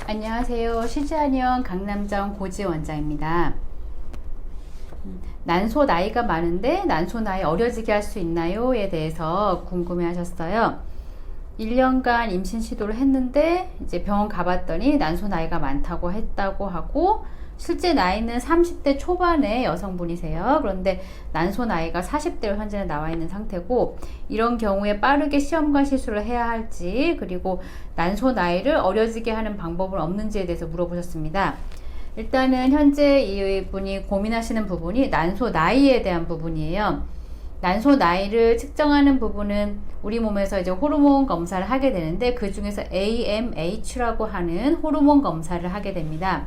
안녕하세요. 쉬지않으면 강남점 고지 원장입니다. 난소 나이가 많은데 난소 나이 어려지게 할 수 있나요? 에 대해서 궁금해 하셨어요. 1년간 임신 시도를 했는데 이제 병원 가봤더니 난소 나이가 많다고 했다고 하고, 실제 나이는 30대 초반의 여성분이세요. 그런데 난소 나이가 40대로 현재는 나와 있는 상태고, 이런 경우에 빠르게 시험관 시술을 해야 할지, 그리고 난소 나이를 어려지게 하는 방법은 없는지에 대해서 물어보셨습니다. 일단은 현재 이분이 고민하시는 부분이 난소 나이에 대한 부분이에요. 난소 나이를 측정하는 부분은 우리 몸에서 이제 호르몬 검사를 하게 되는데, 그 중에서 AMH라고 하는 호르몬 검사를 하게 됩니다.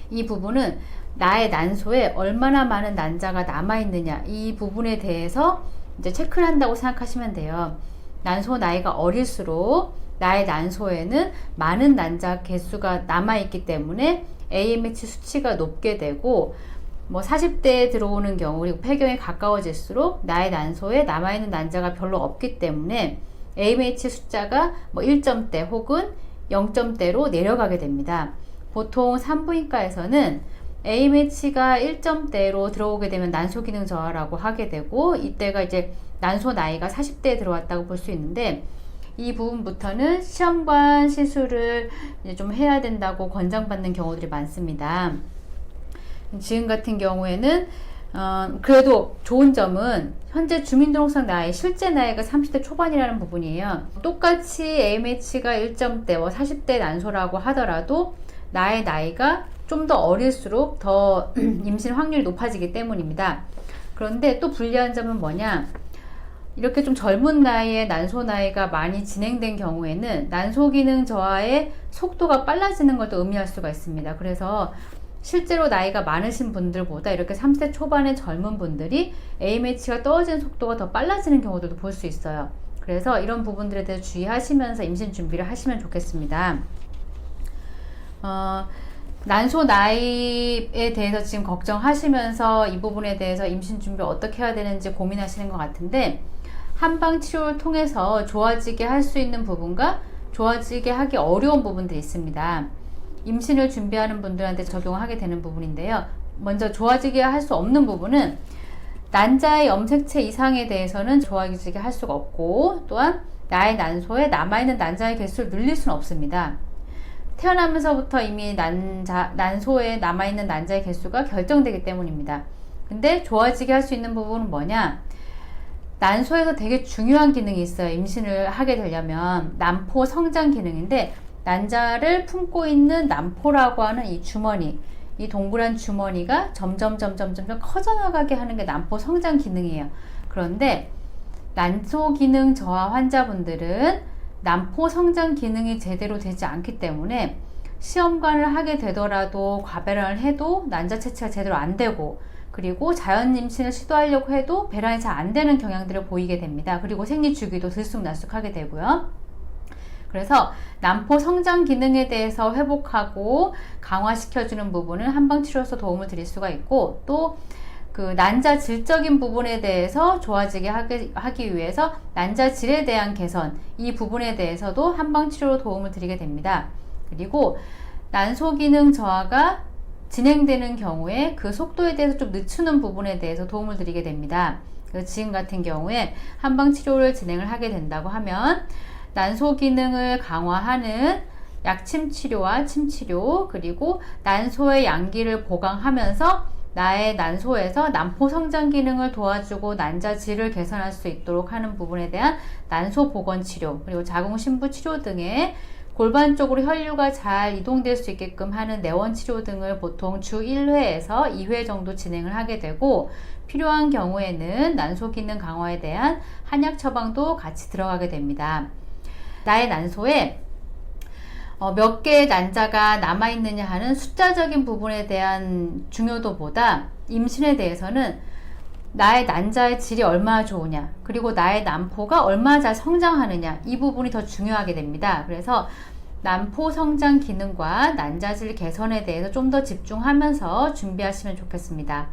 이 부분은 나의 난소에 얼마나 많은 난자가 남아있느냐, 이 부분에 대해서 이제 체크를 한다고 생각하시면 돼요. 난소 나이가 어릴수록 나의 난소에는 많은 난자 개수가 남아있기 때문에 AMH 수치가 높게 되고, 40대에 들어오는 경우, 그리고 폐경에 가까워질수록 나의 난소에 남아있는 난자가 별로 없기 때문에 AMH 숫자가 1점대 혹은 0점대로 내려가게 됩니다. 보통 산부인과에서는 AMH가 1점대로 들어오게 되면 난소기능 저하라고 하게 되고, 이때가 이제 난소 나이가 40대에 들어왔다고 볼 수 있는데, 이 부분부터는 시험관 시술을 이제 좀 해야 된다고 권장받는 경우들이 많습니다. 지금 같은 경우에는 그래도 좋은 점은 현재 주민등록상 나이, 실제 나이가 30대 초반이라는 부분이에요. 똑같이 AMH가 1점대, 40대 난소라고 하더라도 나의 나이가 좀 더 어릴수록 더 임신 확률이 높아지기 때문입니다. 그런데 또 불리한 점은 뭐냐? 이렇게 좀 젊은 나이에 난소 나이가 많이 진행된 경우에는 난소 기능 저하의 속도가 빨라지는 걸 또 의미할 수가 있습니다. 그래서 실제로 나이가 많으신 분들보다 이렇게 30대 초반의 젊은 분들이 AMH가 떨어지는 속도가 더 빨라지는 경우들도 볼 수 있어요. 그래서 이런 부분들에 대해서 주의하시면서 임신 준비를 하시면 좋겠습니다. 난소 나이에 대해서 지금 걱정하시면서 이 부분에 대해서 임신 준비를 어떻게 해야 되는지 고민하시는 것 같은데, 한방 치료를 통해서 좋아지게 할 수 있는 부분과 좋아지게 하기 어려운 부분들이 있습니다. 임신을 준비하는 분들한테 적용하게 되는 부분인데요. 먼저 좋아지게 할 수 없는 부분은 난자의 염색체 이상에 대해서는 좋아지게 할 수가 없고, 또한 나의 난소에 남아있는 난자의 개수를 늘릴 수는 없습니다. 태어나면서부터 이미 난소에 남아있는 난자의 개수가 결정되기 때문입니다. 근데 좋아지게 할 수 있는 부분은 뭐냐? 난소에서 되게 중요한 기능이 있어요. 임신을 하게 되려면 난포 성장 기능인데, 난자를 품고 있는 난포라고 하는 이 주머니, 이 동그란 주머니가 점점 커져나가게 하는 게 난포 성장 기능이에요. 그런데 난소 기능 저하 환자분들은 난포 성장 기능이 제대로 되지 않기 때문에 시험관을 하게 되더라도, 과배란을 해도 난자 채취가 제대로 안 되고, 그리고 자연 임신을 시도하려고 해도 배란이 잘 안 되는 경향들을 보이게 됩니다. 그리고 생리 주기도 들쑥날쑥하게 되고요. 그래서 난포 성장 기능에 대해서 회복하고 강화시켜주는 부분은 한방치료로서 도움을 드릴 수가 있고, 또 그 난자 질적인 부분에 대해서 좋아지게 하기 위해서 난자질에 대한 개선, 이 부분에 대해서도 한방치료로 도움을 드리게 됩니다. 그리고 난소 기능 저하가 진행되는 경우에 그 속도에 대해서 좀 늦추는 부분에 대해서 도움을 드리게 됩니다. 지금 같은 경우에 한방치료를 진행을 하게 된다고 하면 난소 기능을 강화하는 약침 치료와 침치료, 그리고 난소의 양기를 보강하면서 나의 난소에서 난포 성장 기능을 도와주고 난자질을 개선할 수 있도록 하는 부분에 대한 난소 보건 치료, 그리고 자궁 신부 치료 등의 골반 쪽으로 혈류가 잘 이동될 수 있게끔 하는 내원 치료 등을 보통 주 1회에서 2회 정도 진행을 하게 되고, 필요한 경우에는 난소 기능 강화에 대한 한약 처방도 같이 들어가게 됩니다. 나의 난소에 몇 개의 난자가 남아있느냐 하는 숫자적인 부분에 대한 중요도보다 임신에 대해서는 나의 난자의 질이 얼마나 좋으냐, 그리고 나의 난포가 얼마나 잘 성장하느냐, 이 부분이 더 중요하게 됩니다. 그래서 난포 성장 기능과 난자질 개선에 대해서 좀 더 집중하면서 준비하시면 좋겠습니다.